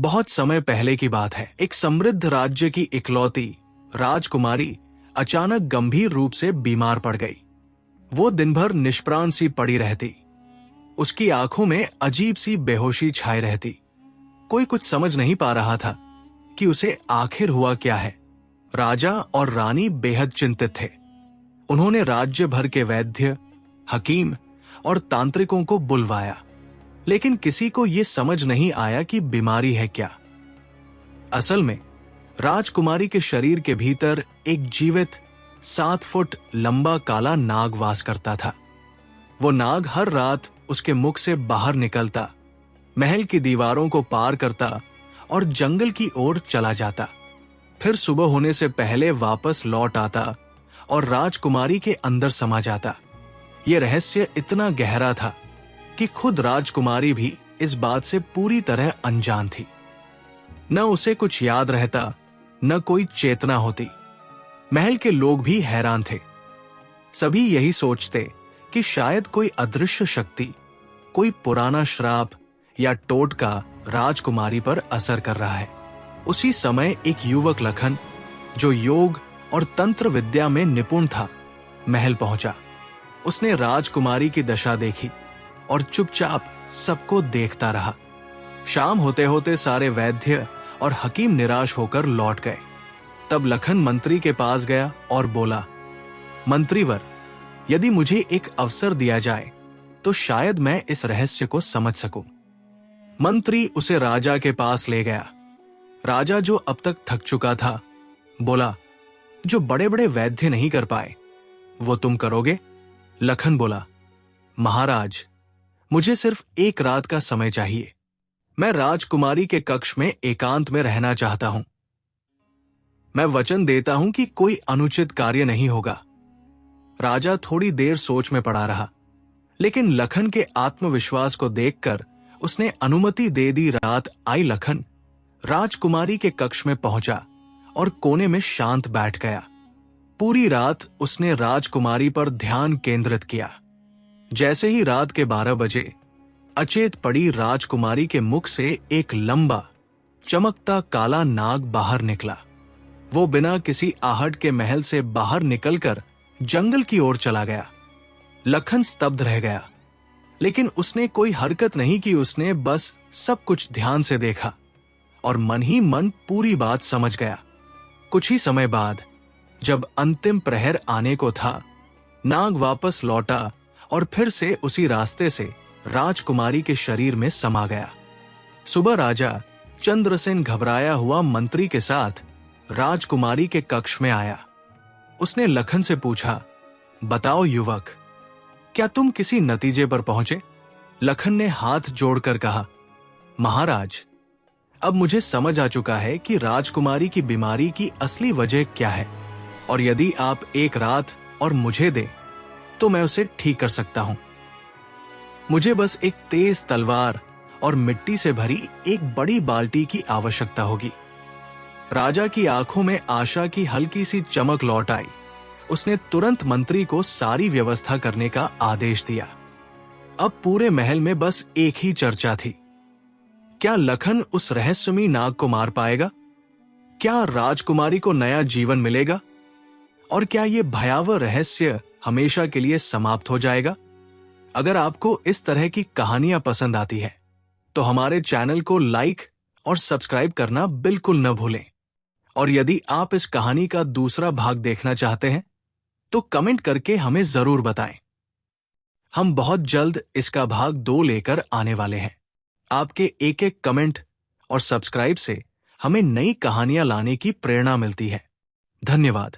बहुत समय पहले की बात है। एक समृद्ध राज्य की इकलौती राजकुमारी अचानक गंभीर रूप से बीमार पड़ गई। वो दिन भर निष्प्राण सी पड़ी रहती। उसकी आंखों में अजीब सी बेहोशी छाई रहती। कोई कुछ समझ नहीं पा रहा था कि उसे आखिर हुआ क्या है। राजा और रानी बेहद चिंतित थे। उन्होंने राज्य भर के वैद्य, हकीम और तांत्रिकों को बुलवाया, लेकिन किसी को यह समझ नहीं आया कि बीमारी है क्या। असल में राजकुमारी के शरीर के भीतर एक जीवित 7 फुट लंबा काला नाग वास करता था। वो नाग हर रात उसके मुख से बाहर निकलता, महल की दीवारों को पार करता और जंगल की ओर चला जाता। फिर सुबह होने से पहले वापस लौट आता और राजकुमारी के अंदर समा जाता। यह रहस्य इतना गहरा था कि खुद राजकुमारी भी इस बात से पूरी तरह अनजान थी। न उसे कुछ याद रहता, न कोई चेतना होती। महल के लोग भी हैरान थे। सभी यही सोचते कि शायद कोई अदृश्य शक्ति, कोई पुराना श्राप या टोटका राजकुमारी पर असर कर रहा है। उसी समय एक युवक लखन, जो योग और तंत्र विद्या में निपुण था, महल पहुंचा। उसने राजकुमारी की दशा देखी और चुपचाप सबको देखता रहा। शाम होते होते सारे वैद्य और हकीम निराश होकर लौट गए। तब लखन मंत्री के पास गया और बोला, मंत्रीवर, यदि मुझे एक अवसर दिया जाए तो शायद मैं इस रहस्य को समझ सकूं। मंत्री उसे राजा के पास ले गया। राजा, जो अब तक थक चुका था, बोला, जो बड़े बड़े वैद्य नहीं कर पाए वो तुम करोगे? लखन बोला, महाराज, मुझे सिर्फ एक रात का समय चाहिए। मैं राजकुमारी के कक्ष में एकांत में रहना चाहता हूं। मैं वचन देता हूं कि कोई अनुचित कार्य नहीं होगा। राजा थोड़ी देर सोच में पड़ा रहा, लेकिन लखन के आत्मविश्वास को देखकर उसने अनुमति दे दी। रात आई। लखन राजकुमारी के कक्ष में पहुंचा और कोने में शांत बैठ गया। पूरी रात उसने राजकुमारी पर ध्यान केंद्रित किया। जैसे ही रात के 12 बजे अचेत पड़ी राजकुमारी के मुख से एक लंबा चमकता काला नाग बाहर निकला। वो बिना किसी आहट के महल से बाहर निकलकर जंगल की ओर चला गया। लखन स्तब्ध रह गया, लेकिन उसने कोई हरकत नहीं की। उसने बस सब कुछ ध्यान से देखा और मन ही मन पूरी बात समझ गया। कुछ ही समय बाद, जब अंतिम प्रहर आने को था, नाग वापस लौटा और फिर से उसी रास्ते से राजकुमारी के शरीर में समा गया। सुबह राजा चंद्रसेन घबराया हुआ मंत्री के साथ राजकुमारी के कक्ष में आया। उसने लखन से पूछा, बताओ युवक, क्या तुम किसी नतीजे पर पहुंचे? लखन ने हाथ जोड़कर कहा, महाराज, अब मुझे समझ आ चुका है कि राजकुमारी की बीमारी की असली वजह क्या है, और यदि आप एक रात और मुझे दे तो मैं उसे ठीक कर सकता हूं। मुझे बस एक तेज तलवार और मिट्टी से भरी एक बड़ी बाल्टी की आवश्यकता होगी। राजा की आंखों में आशा की हल्की सी चमक लौट आई। उसने तुरंत मंत्री को सारी व्यवस्था करने का आदेश दिया। अब पूरे महल में बस एक ही चर्चा थी, क्या लखन उस रहस्यमयी नाग को मार पाएगा? क्या राजकुमारी को नया जीवन मिलेगा? और क्या यह भयावह रहस्य हमेशा के लिए समाप्त हो जाएगा? अगर आपको इस तरह की कहानियां पसंद आती है तो हमारे चैनल को लाइक और सब्सक्राइब करना बिल्कुल न भूलें। और यदि आप इस कहानी का दूसरा भाग देखना चाहते हैं तो कमेंट करके हमें जरूर बताएं। हम बहुत जल्द इसका भाग 2 लेकर आने वाले हैं। आपके एक एक कमेंट और सब्सक्राइब से हमें नई कहानियां लाने की प्रेरणा मिलती है। धन्यवाद।